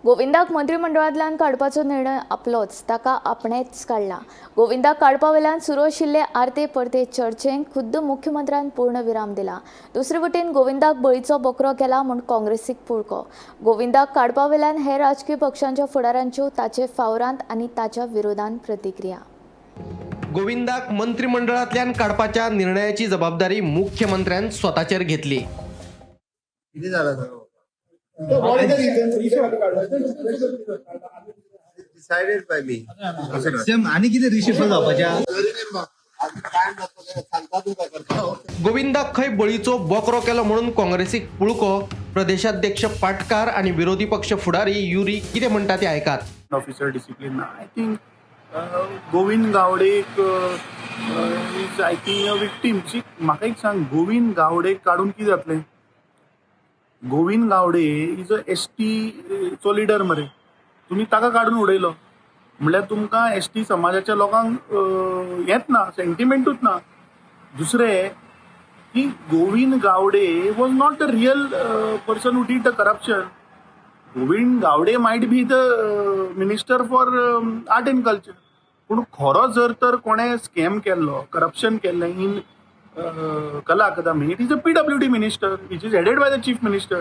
गोविंदाक मंत्रिमंडळांतल्यान काडपाचो निर्णय आपलोच ताका आपणेच काडला। गोविंदाक काडपा वेल्यान सुरू आशिल्ले आर्ते परते चर्चेक खुद्द मुख्यमंत्र्यान पूर्ण विराम दिला। दुसरे वटेन गोविंदाक बळीचो बकरो केला म्हूण काँग्रेसीक पुळको। गोविंदाक काडपा वेल्यान हेर राजकीय पक्षांच्या फुडाऱ्यांच्यो ताचे फावरांत आनी ताच्या विरोधांत प्रतिक्रिया। गोविंदाक मंत्रिमंडळातल्यान काडपाच्या निर्णयाची जबाबदारी मुख्यमंत्र्यान स्वताचेर घेतली। किती झालं डिसाइडेड बाय मी आणि किती रिशिफल जावपाच्या गोविंदाक खंय बळीचो बकरो केलो म्हणून काँग्रेसीक पुळको। प्रदेशाध्यक्ष पाटकार आणि विरोधी पक्ष फुडारी युरी कितें म्हणटा ते आयकात। Officer discipline I think Govind Gawde is I think a victim. म्हाका एक सांग, गोविंद गावडे काढून कितें जातलें? Govind Gawde is a ST चो लिडर मरे, तुम्ही ताका काढून उडयलो म्हणल्यार तुमकां ST समाजाच्या लोकांक हेंच ना, सेंटिमेंटूच ना। दुसरें की Govind Gawade was not a real person who did the corruption. Govind Gawade might be the minister for art and culture, पूण खरो जर तर कोणें स्कॅम केल्लो, करप्शन केल्लें in Kala Akademi, it is a PWD minister which is headed by the chief minister.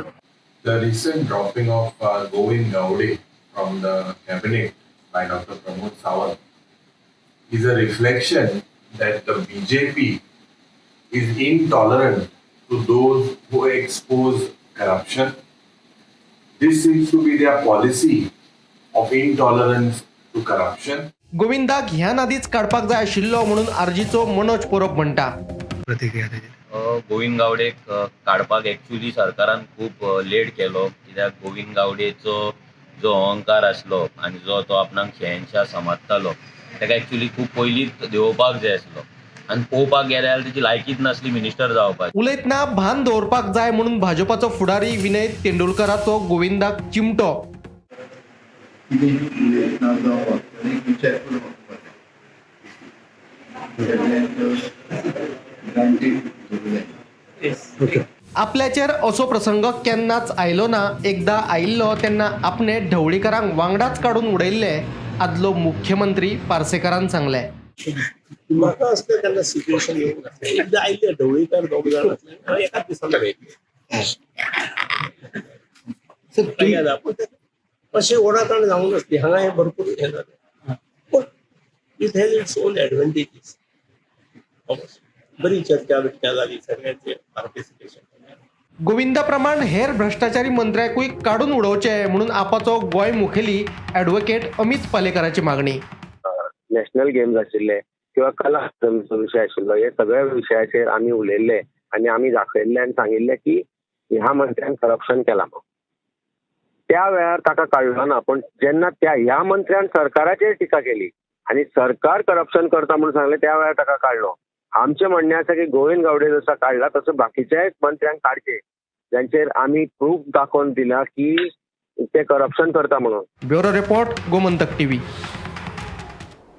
The recent dropping of Govind Gowde from the cabinet by Dr. Pramod Sawant is a reflection that the BJP is intolerant to those who expose corruption. This seems to be their policy of intolerance to corruption. गोविंदाक ह्या आदीच काडपाक जाय आशिल्लो म्हणून आरजीचो मनोज परब म्हणटा। प्रतिक्रिया गोविंद गावडेक काडपाक actually सरकारान खूप लेट केलो, कित्याक गोविंद गावडेचो जो अहंकार आसलो आनी जो तो आपणाक शहनशाह समजतालो ताका एक्चुअली खूप पयलींच देंवोवपाक जाय आसलो आनी पळोवपाक गेले जाल्यार तेची लायकीच नासली मिनिस्टर जावपाची। उलयतना भान दवरपाक जाय म्हणून भाजपाचो फुडारी विनय तेंडुलकराचो गोविंदाक चिमटो। आपल्याचेर असो प्रसंग केन्नाच आयलो ना। एकदा आयिल्लो तेन्ना आपणे ढवळीकरांक वांगडाच काडून उडयल्ले आदलो मुख्यमंत्री पार्सेकरान सांगले। म्हाका असलें केन्ना सिच्युएशन येवंक नासलें। एकदां आयिल्ले ढवळीकर दोग जाण आसले, एकाच दिसांना मेळटले अशें ओडाताण जावंक नासली। हांगा हें भरपूर हें जालें, पूण it has its own advantages. बरी चर्चा बिर्चा जाली, सगळ्यांचे पार्टिसिपेशन। गोविंदा प्रमाण हेर भ्रष्टाचारी मंत्र्याकूय काडून उडोवचे म्हणून आपाचो गोंय मुखेली ॲडव्होकेट अमित पालेकराची मागणी। नॅशनल गेम्स आशिल्ले किंवा कला अकादमीचो विशय आशिल्लो, हे सगळ्या विशयाचेर आमी उलयल्ले आनी आमी दाखयल्ले आनी सांगिल्ले की ह्या मंत्र्यान करप्शन केलां म्हणून। त्या वेळार ताका काडलो ना, पण जेन्ना ह्या मंत्र्यान सरकाराचेर टिका केली आनी सरकार करप्शन करता म्हणून सांगलें, त्या वेळार ताका काडलो। आमचें म्हणणें आसा की गोविंद गावडे जसो काडला तसो बाकीच्याय मंत्र्यांक काडचे, जांचेर आमी प्रूफ दाखोवन दिला की ते करप्शन करता म्हणून। Bureau report, Gomantak TV.